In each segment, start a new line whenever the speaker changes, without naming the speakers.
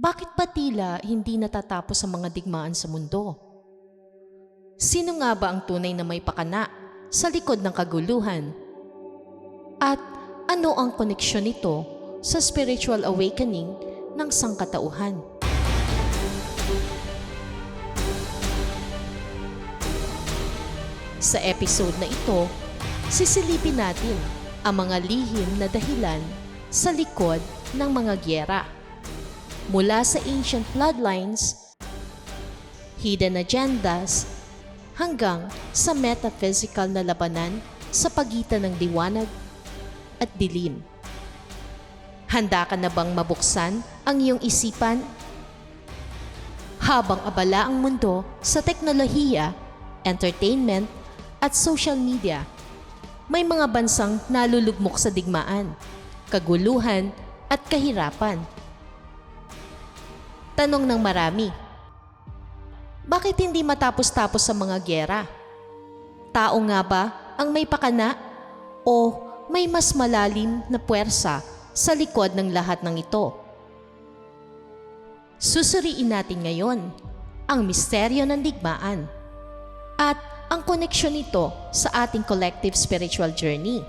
Bakit ba tila hindi natatapos ang mga digmaan sa mundo? Sino nga ba ang tunay na may pakana sa likod ng kaguluhan? At ano ang koneksyon nito sa spiritual awakening ng sangkatauhan? Sa episode na ito, sisilipin natin ang mga lihim na dahilan sa likod ng mga gyera. Mula sa ancient bloodlines, hidden agendas, hanggang sa metaphysical na labanan sa pagitan ng liwanag at dilim. Handa ka na bang mabuksan ang iyong isipan? Habang abala ang mundo sa teknolohiya, entertainment, at social media, may mga bansang nalulugmok sa digmaan, kaguluhan, at kahirapan. Tanong ng marami, bakit hindi matapos-tapos sa mga gyera? Tao nga ba ang may pakana o may mas malalim na puwersa sa likod ng lahat ng ito? Susuriin natin ngayon ang misteryo ng digmaan at ang koneksyon nito sa ating collective spiritual journey.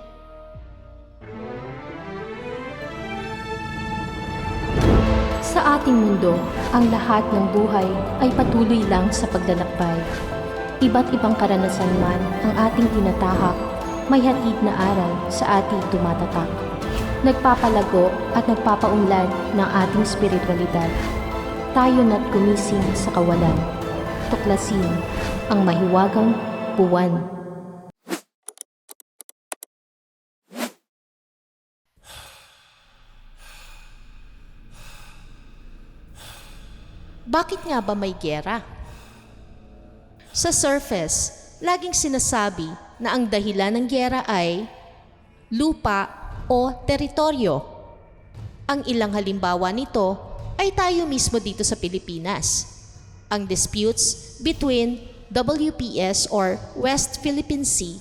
Sa ating mundo, ang lahat ng buhay ay patuloy lang sa paglalakbay. Iba't ibang karanasan man ang ating tinatahak, may hatid na aral sa ating tumatatak. Nagpapalago at nagpapaunlad ng ating spiritualidad. Tayo na't gumising sa kawalan. Tuklasin ang mahiwagang buwan.
Bakit nga ba may gyera? Sa surface, laging sinasabi na ang dahilan ng gyera ay lupa o teritoryo. Ang ilang halimbawa nito ay tayo mismo dito sa Pilipinas. Ang disputes between WPS or West Philippine Sea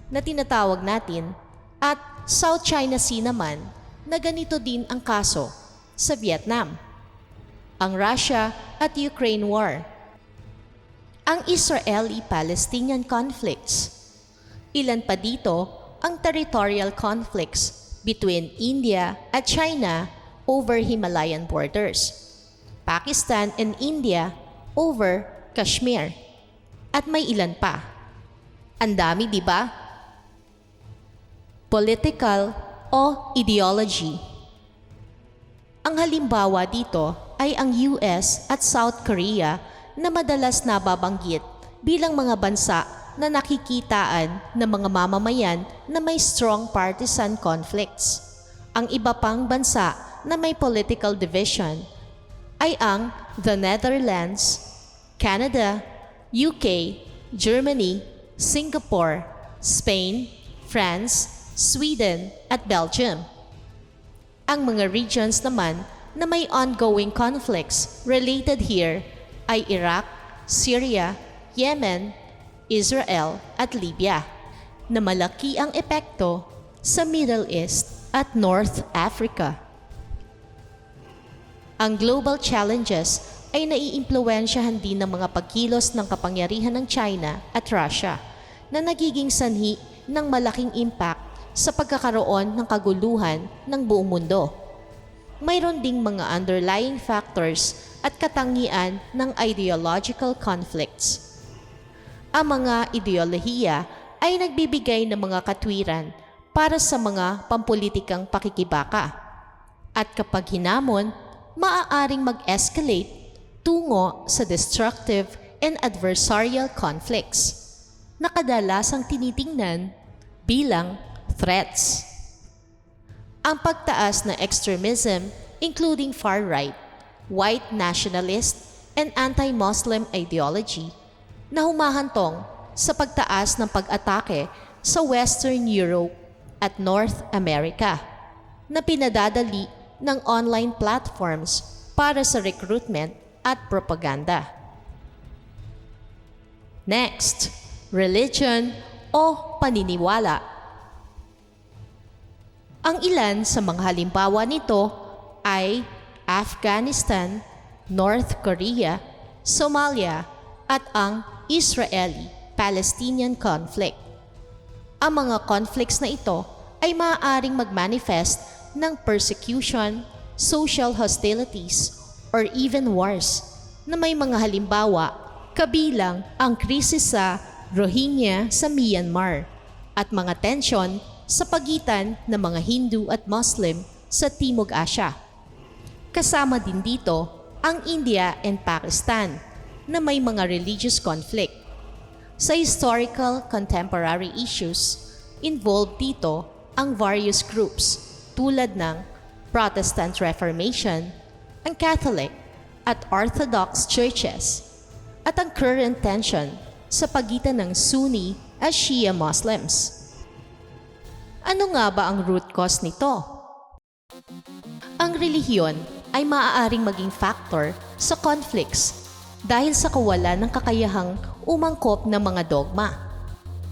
na tinatawag natin at South China Sea naman na ganito din ang kaso sa Vietnam. Ang Russia at Ukraine War, ang Israeli-Palestinian conflicts, ilan pa dito ang territorial conflicts between India at China over Himalayan borders, Pakistan and India over Kashmir, at may ilan pa. Ang dami, di ba? Political o ideology. Ang halimbawa dito ay ang US at South Korea na madalas nababanggit bilang mga bansa na nakikitaan ng mga mamamayan na may strong partisan conflicts. Ang iba pang bansa na may political division ay ang the Netherlands, Canada, UK, Germany, Singapore, Spain, France, Sweden at Belgium. Ang mga regions naman na may ongoing conflicts related here ay Iraq, Syria, Yemen, Israel at Libya, na malaki ang epekto sa Middle East at North Africa. Ang global challenges ay naiimpluwensyahan din ng mga pagkilos ng kapangyarihan ng China at Russia na nagiging sanhi ng malaking impact sa pagkakaroon ng kaguluhan ng buong mundo. Mayroon ding mga underlying factors at katangian ng ideological conflicts. Ang mga ideolohiya ay nagbibigay ng mga katwiran para sa mga pampulitikang pakikibaka. At kapag hinamon, maaaring mag-escalate tungo sa destructive and adversarial conflicts na kadalasang tinitingnan bilang threats. Ang pagtaas na extremism, including far-right, white nationalist, and anti-Muslim ideology, na humahantong sa pagtaas ng pag-atake sa Western Europe at North America, na pinadadali ng online platforms para sa recruitment at propaganda. Next, religion o paniniwala. Ang ilan sa mga halimbawa nito ay Afghanistan North Korea, Somalia, at ang Israeli-Palestinian conflict. Ang mga conflicts na ito ay maaaring mag-manifest ng persecution, social hostilities, or even wars na may mga halimbawa kabilang ang krisis sa Rohingya sa Myanmar at mga tensyon sa pagitan ng mga Hindu at Muslim sa Timog Asya. Kasama din dito ang India and Pakistan na may mga religious conflict. Sa historical contemporary issues, involved dito ang various groups tulad ng Protestant Reformation, ang Catholic at Orthodox churches, at ang current tension sa pagitan ng Sunni at Shia Muslims. Ano nga ba ang root cause nito? Ang relihiyon ay maaaring maging factor sa conflicts dahil sa kawalan ng kakayahang umangkop ng mga dogma,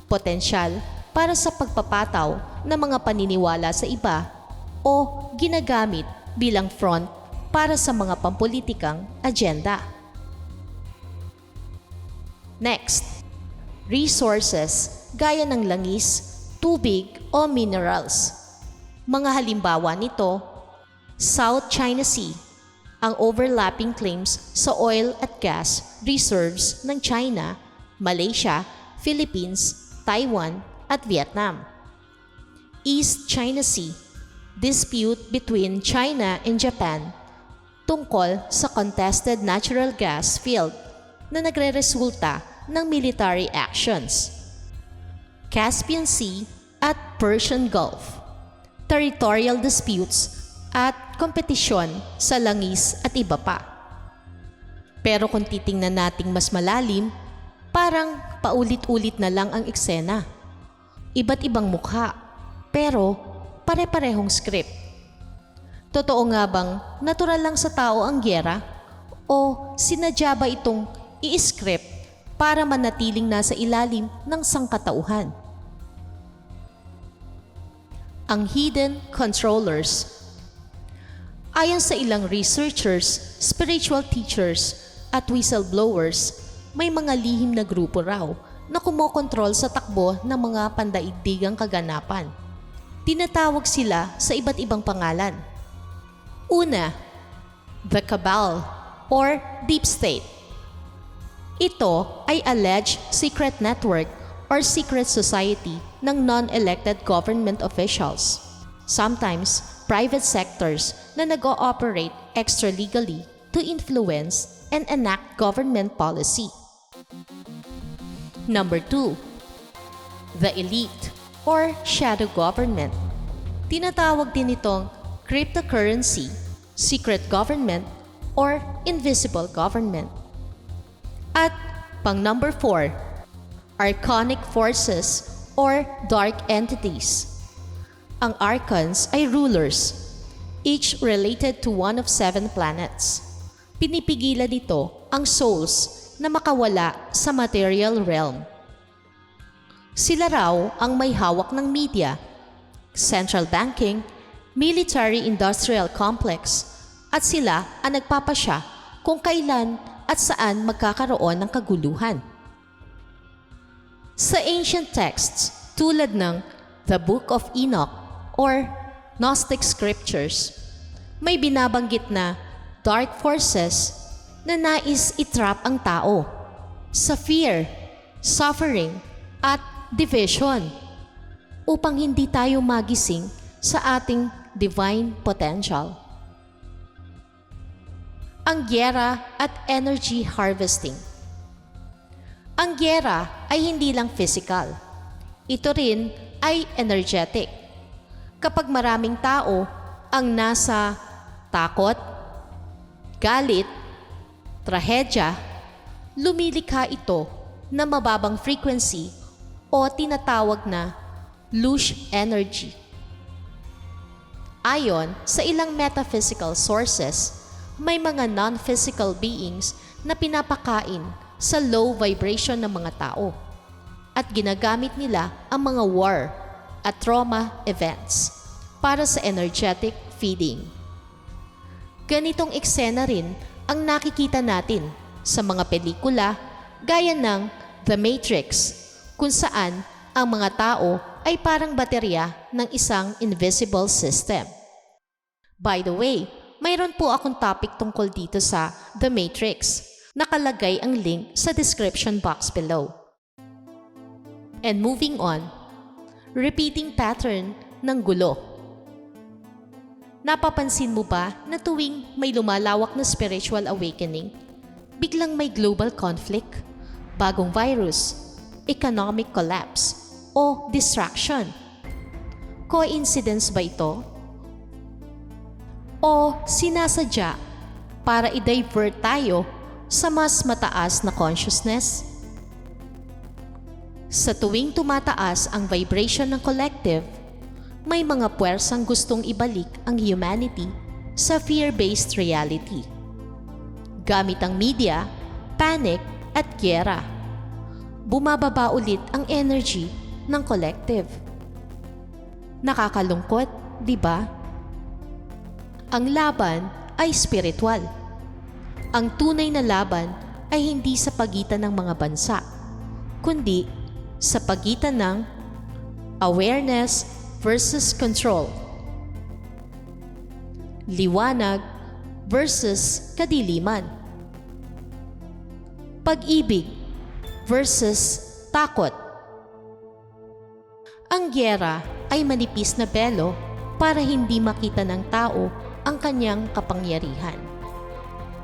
potensyal para sa pagpapataw ng mga paniniwala sa iba o ginagamit bilang front para sa mga pampolitikang agenda. Next, resources gaya ng langis, tubig o minerals. Mga halimbawa nito, South China Sea, ang overlapping claims sa oil at gas reserves ng China, Malaysia, Philippines, Taiwan at Vietnam. East China Sea, dispute between China and Japan tungkol sa contested natural gas field na nagreresulta ng military actions. Caspian Sea at Persian Gulf, territorial disputes at kompetisyon sa langis at iba pa. Pero kung titingnan nating mas malalim, parang paulit-ulit na lang ang eksena. Iba't ibang mukha, pero pare-parehong script. Totoo nga bang natural lang sa tao ang gyera? O sinadya ba itong i-script para manatiling nasa ilalim ng sangkatauhan? Ang hidden controllers. Ayon sa ilang researchers, spiritual teachers at whistleblowers, may mga lihim na grupo raw na kumokontrol sa takbo ng mga pandaigdigang kaganapan. Tinatawag sila sa iba't ibang pangalan. Una, the Cabal or Deep State. Ito ay alleged secret network or secret society ng non-elected government officials, sometimes private sectors na nag-ooperate extra-legally to influence and enact government policy. Number 2, the elite or shadow government. Tinatawag din itong cryptocurrency, secret government, or invisible government. At pang number 4, archonic forces or dark entities. Ang archons ay rulers, each related to one of 7 planets. Pinipigilan nito ang souls na makawala sa material realm. Sila raw ang may hawak ng media, central banking, military-industrial complex, at sila ang nagpapasya kung kailan at saan magkakaroon ng kaguluhan. Sa ancient texts tulad ng The Book of Enoch or Gnostic Scriptures, may binabanggit na dark forces na nais itrap ang tao sa fear, suffering, at division upang hindi tayo magising sa ating divine potential. Ang gyera at energy harvesting. Ang gyera ay hindi lang physical. Ito rin ay energetic. Kapag maraming tao ang nasa takot, galit, trahedya, lumilikha ito na mababang frequency o tinatawag na louche energy. Ayon sa ilang metaphysical sources, may mga non-physical beings na pinapakain sa low vibration ng mga tao at ginagamit nila ang mga war at trauma events para sa energetic feeding. Ganitong eksena rin ang nakikita natin sa mga pelikula gaya ng The Matrix, kung saan ang mga tao ay parang baterya ng isang invisible system. By the way, mayroon po akong topic tungkol dito sa The Matrix. Nakalagay ang link sa description box below. And moving on, repeating pattern ng gulo. Napapansin mo ba na tuwing may lumalawak na spiritual awakening, biglang may global conflict, bagong virus, economic collapse, o distraction? Coincidence ba ito? O sinasadya para i-divert tayo sa mas mataas na consciousness? Sa tuwing tumataas ang vibration ng collective, may mga puwersang gustong ibalik ang humanity sa fear-based reality. Gamit ang media, panic at gyera, bumababa ulit ang energy ng collective. Nakakalungkot, di ba? Ang laban ay spiritual. Ang tunay na laban ay hindi sa pagitan ng mga bansa, kundi sa pagitan ng awareness versus control, liwanag versus kadiliman, pag-ibig versus takot. Ang gyera ay manipis na belo para hindi makita ng tao ang kanyang kapangyarihan,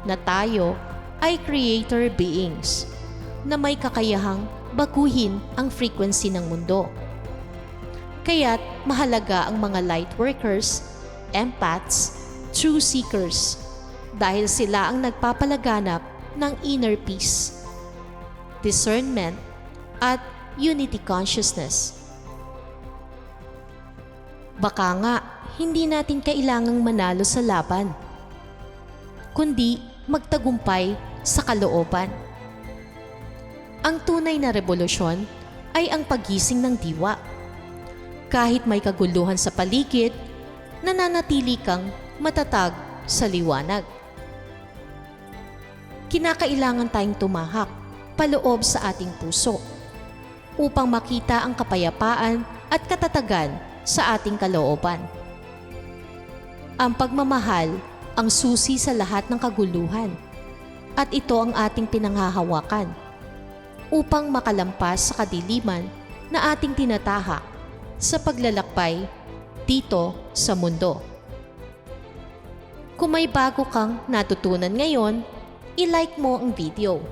na tayo ay creator beings na may kakayahang baguhin ang frequency ng mundo. Kaya't mahalaga ang mga light workers, empaths, true seekers, dahil sila ang nagpapalaganap ng inner peace, discernment, at unity consciousness. Baka nga, hindi natin kailangang manalo sa laban, kundi magtagumpay sa kalooban. Ang tunay na revolusyon ay ang paggising ng diwa. Kahit may kaguluhan sa paligid, nananatili kang matatag sa liwanag. Kinakailangan tayong tumahak paloob sa ating puso upang makita ang kapayapaan at katatagan sa ating kalooban. Ang pagmamahal ang susi sa lahat ng kaguluhan, at ito ang ating pinanghahawakan upang makalampas sa kadiliman na ating tinatahak sa paglalakbay dito sa mundo. Kung may bago kang natutunan ngayon, i-like mo ang video,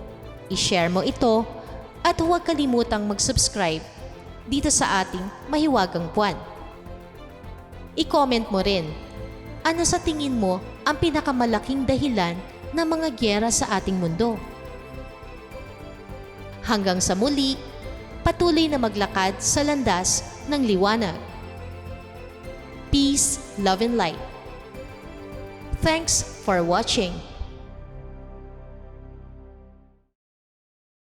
i-share mo ito, at huwag kalimutang mag-subscribe dito sa ating mahiwagang buwan. I-comment mo rin, ano sa tingin mo ang pinakamalaking dahilan ng mga gyera sa ating mundo? Hanggang sa muli, patuloy na maglakad sa landas ng liwanag. Peace, love, and light. Thanks for watching.